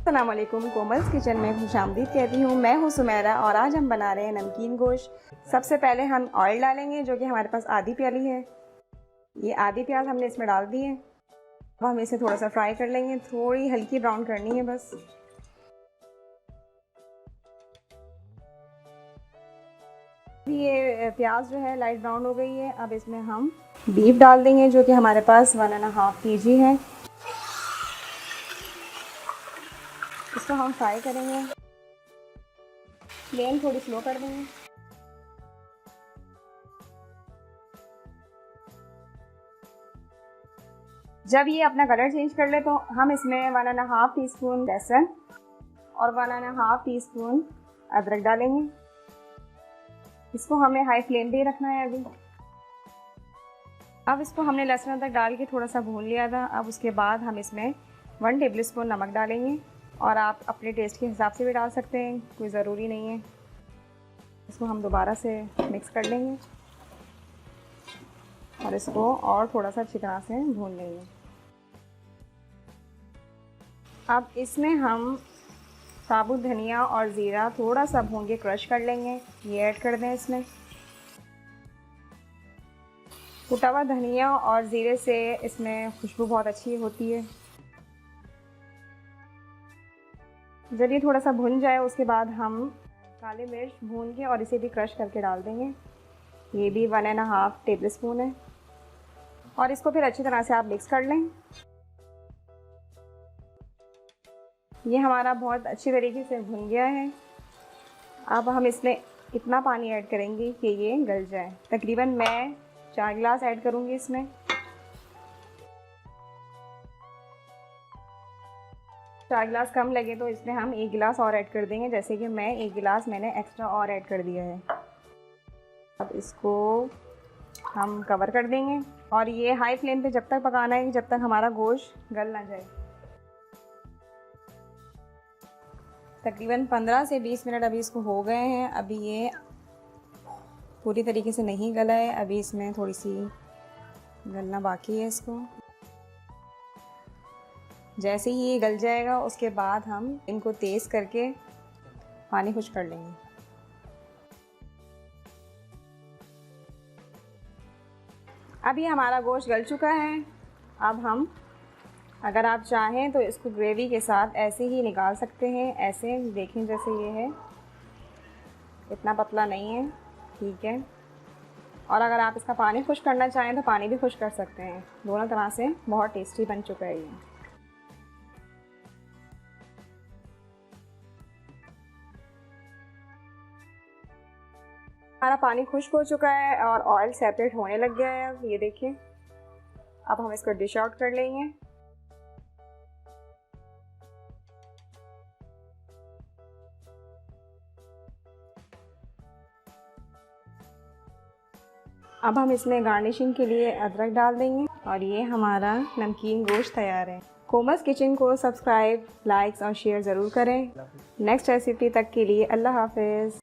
अस्सलाम वालेकुम, कोमल्स किचन में खुशामदीद कहती हूँ। मैं हूँ सुमेरा और आज हम बना रहे हैं नमकीन गोश्त। सबसे पहले हम ऑयल डालेंगे जो कि हमारे पास आधी प्याली है। ये आधी प्याज हमने इसमें डाल दी है। अब हम इसे थोड़ा सा फ्राई कर लेंगे, थोड़ी हल्की ब्राउन करनी है बस। ये प्याज जो है लाइट ब्राउन हो गई है। अब इसमें हम बीफ डाल देंगे जो कि हमारे पास 1.5 kg है। इसको हम फ्राई करेंगे, फ्लेम थोड़ी स्लो कर देंगे। जब ये अपना कलर चेंज कर ले तो हम इसमें 1.5 टीस्पून लहसुन और 1.5 टीस्पून अदरक डालेंगे। इसको हमें हाई फ्लेम पे रखना है अभी। अब इसको हमने लहसुन अदरक डाल के थोड़ा सा भून लिया था। अब उसके बाद हम इसमें 1 टेबलस्पून नमक डालेंगे और आप अपने टेस्ट के हिसाब से भी डाल सकते हैं, कोई ज़रूरी नहीं है। इसको हम दोबारा से मिक्स कर लेंगे और इसको और थोड़ा सा अच्छी तरह से भून लेंगे। अब इसमें हम साबुत धनिया और ज़ीरा थोड़ा सा भून के क्रश कर लेंगे, ये ऐड कर दें इसमें। कुटा हुआ धनिया और ज़ीरे से इसमें खुशबू बहुत अच्छी होती है। जब ये थोड़ा सा भुन जाए उसके बाद हम काली मिर्च भून के और इसे भी क्रश करके डाल देंगे। ये भी 1.5 टेबलस्पून है और इसको फिर अच्छी तरह से आप मिक्स कर लें। ये हमारा बहुत अच्छी तरीके से भुन गया है। अब हम इसमें इतना पानी ऐड करेंगे कि ये गल जाए। तकरीबन मैं 4 गिलास ऐड करूँगी इसमें। 4 गिलास कम लगे तो इसमें हम 1 गिलास और ऐड कर देंगे, जैसे कि मैं 1 गिलास मैंने एक्स्ट्रा और ऐड कर दिया है। अब इसको हम कवर कर देंगे और ये हाई फ्लेम पे जब तक पकाना है जब तक हमारा गोश्त गल ना जाए। तकरीबन 15 से 20 मिनट अभी इसको हो गए हैं। अभी ये पूरी तरीके से नहीं गला है, अभी इसमें थोड़ी सी गलना बाकी है। इसको जैसे ही ये गल जाएगा उसके बाद हम इनको तेज़ करके पानी खुश कर लेंगे। अभी हमारा गोश्त गल चुका है। अब हम अगर आप चाहें तो इसको ग्रेवी के साथ ऐसे ही निकाल सकते हैं। ऐसे देखें जैसे ये है, इतना पतला नहीं है, ठीक है। और अगर आप इसका पानी खुश करना चाहें तो पानी भी खुश कर सकते हैं। दोनों तरह से बहुत टेस्टी बन चुका है ये। हमारा पानी खुश्क हो चुका है और ऑयल सेपरेट होने लग गया है। अब ये देखिए, अब हम इसको डिश आउट कर लेंगे। अब हम इसमें गार्निशिंग के लिए अदरक डाल देंगे और ये हमारा नमकीन गोश्त तैयार है। कोमल्स किचन को सब्सक्राइब, लाइक्स और शेयर ज़रूर करें। नेक्स्ट रेसिपी तक के लिए अल्लाह हाफ़िज़।